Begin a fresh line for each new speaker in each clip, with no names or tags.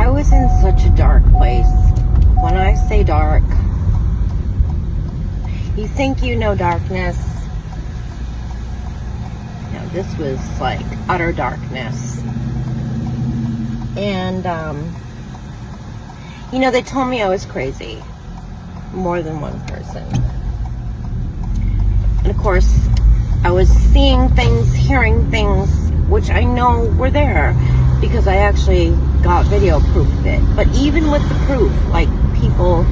I was in such a dark place. When I say dark, you think you know darkness. You know, this was like utter darkness. And, you know, they told me I was crazy. More than one person. And of course, I was seeing things, hearing things, which I know were there because I actually got video proof of it. But even with the proof, like, people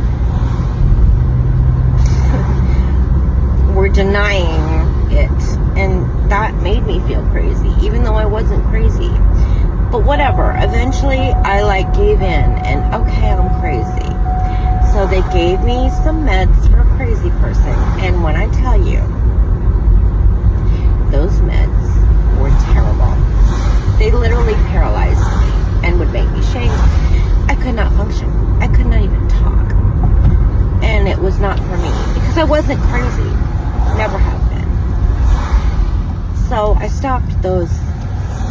were denying it, and that made me feel crazy, even though I wasn't crazy. But whatever, eventually I like gave in, and okay, I'm crazy. So they gave me some meds for a crazy person, and when I tell you, those meds were terrible. They literally paralyzed me and would make me shake. I could not function. I could not even talk. And it was not for me because I wasn't crazy. Never have been. So I stopped those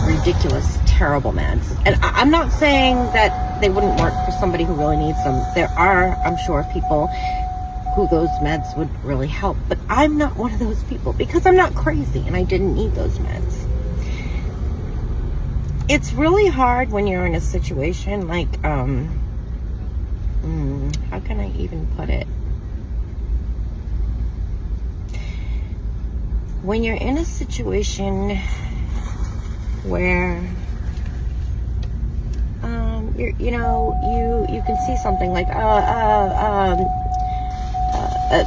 ridiculous, terrible meds. And I'm not saying that they wouldn't work for somebody who really needs them. There are, I'm sure, people who those meds would really help. But I'm not one of those people because I'm not crazy and I didn't need those meds. It's really hard when you're in a situation like, how can I even put it? When you're in a situation where you can see something like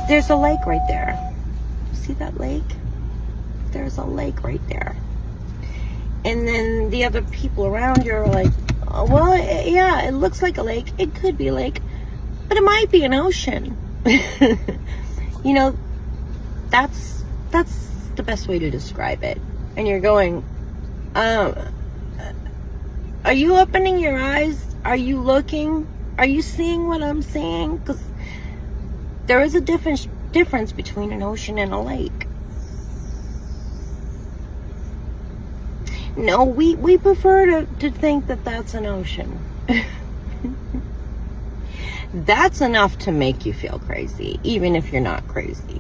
there's a lake right there. See that lake? There's a lake right there. And then the other people around you are like, oh, well, yeah, it looks like a lake. It could be a lake, but it might be an ocean. You know, that's the best way to describe it. And you're going, are you opening your eyes? Are you looking? Are you seeing what I'm seeing? Because there is a difference between an ocean and a lake. No, we prefer to think that that's an ocean. That's enough to make you feel crazy, even if you're not crazy.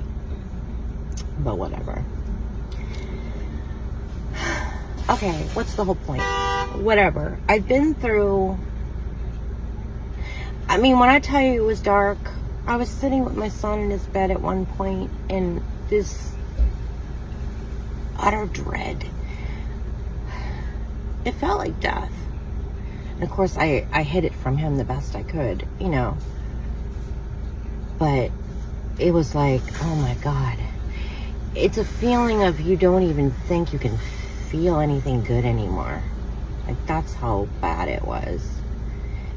But whatever. Okay, what's the whole point? Whatever. I've been through... I mean, when I tell you it was dark, I was sitting with my son in his bed at one point, and this utter dread. It felt like death. And of course, I hid it from him the best I could, you know. But it was like, oh my God. It's a feeling of you don't even think you can feel anything good anymore. Like, that's how bad it was.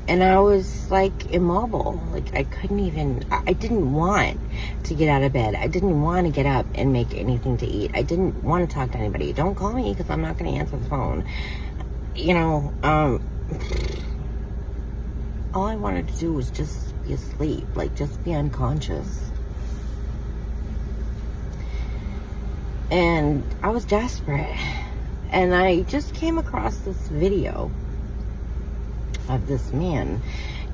And I was like immobile. Like, I couldn't even, I didn't want to get out of bed. I didn't want to get up and make anything to eat. I didn't want to talk to anybody. Don't call me because I'm not going to answer the phone. You know, all I wanted to do was just be asleep, like just be unconscious. And I was desperate. And I just came across this video of this man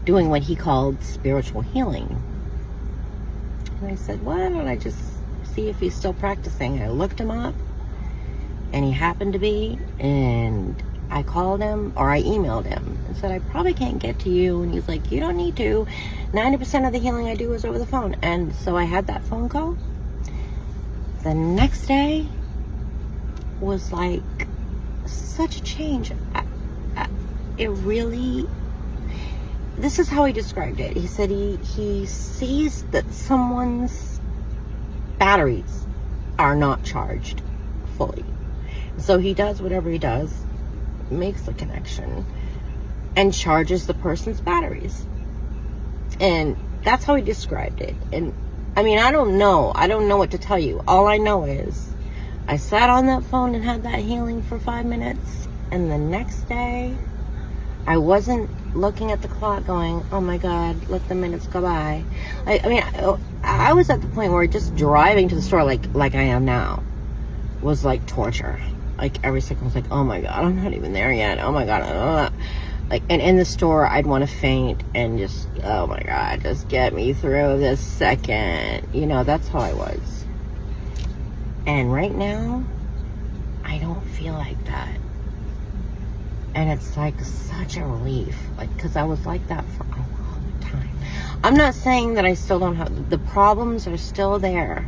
doing what he called spiritual healing. And I said, why don't I just see if he's still practicing? I looked him up, and he happened to be, and I called him, or I emailed him and said, I probably can't get to you. And he's like, you don't need to. 90% of the healing I do is over the phone. And so I had that phone call. The next day was like such a change. It really, this is how he described it. He said he sees that someone's batteries are not charged fully. So he does whatever he does, makes the connection, and charges the person's batteries. And that's how he described it. And I mean, I don't know what to tell you. All I know is I sat on that phone and had that healing for 5 minutes, and the next day I wasn't looking at the clock going, oh my God, let the minutes go by. I mean, I was at the point where just driving to the store like I am now was like torture. Like every second was like, oh my God, I'm not even there yet. Oh my God. Like, and in the store, I'd want to faint and just, oh my God, just get me through this second. You know, that's how I was. And right now, I don't feel like that. And it's like such a relief. Like, because I was like that for a long time. I'm not saying that I still don't have, the problems are still there,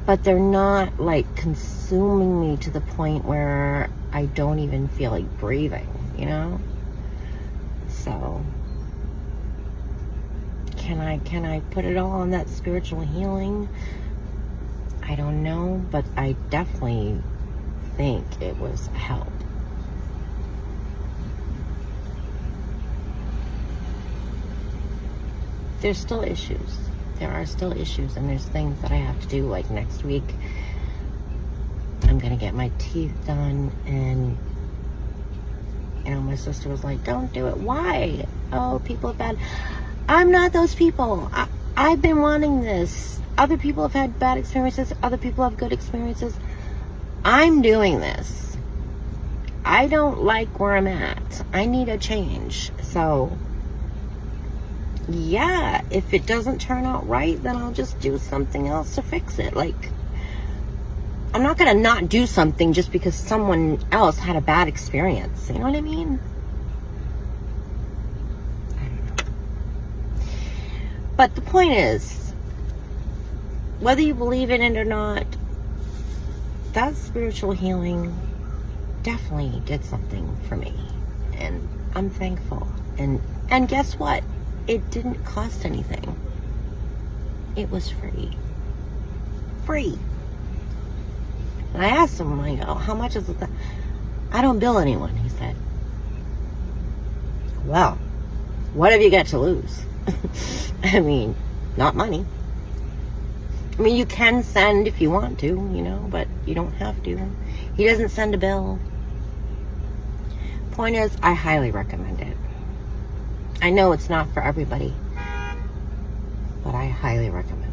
but they're not like consuming me to the point where I don't even feel like breathing, you know? So, can I put it all on that spiritual healing? I don't know, but I definitely think it was a help. There's still issues. There are still issues, and there's things that I have to do, like next week. I'm gonna get my teeth done, and you know, my sister was like, don't do it. Why? Oh, people are bad. I'm not those people. I've been wanting this. Other people have had bad experiences. Other people have good experiences. I'm doing this. I don't like where I'm at. I need a change. So, yeah, if it doesn't turn out right, then I'll just do something else to fix it. Like, I'm not going to not do something just because someone else had a bad experience. You know what I mean? I don't know. But the point is, whether you believe in it or not, that spiritual healing definitely did something for me. And I'm thankful. And guess what? It didn't cost anything. It was free. Free. And I asked him, I go, how much is it? I don't bill anyone, he said. Well, what have you got to lose? I mean, not money. I mean, you can send if you want to, you know, but you don't have to. He doesn't send a bill. Point is, I highly recommend it. I know it's not for everybody, but I highly recommend it.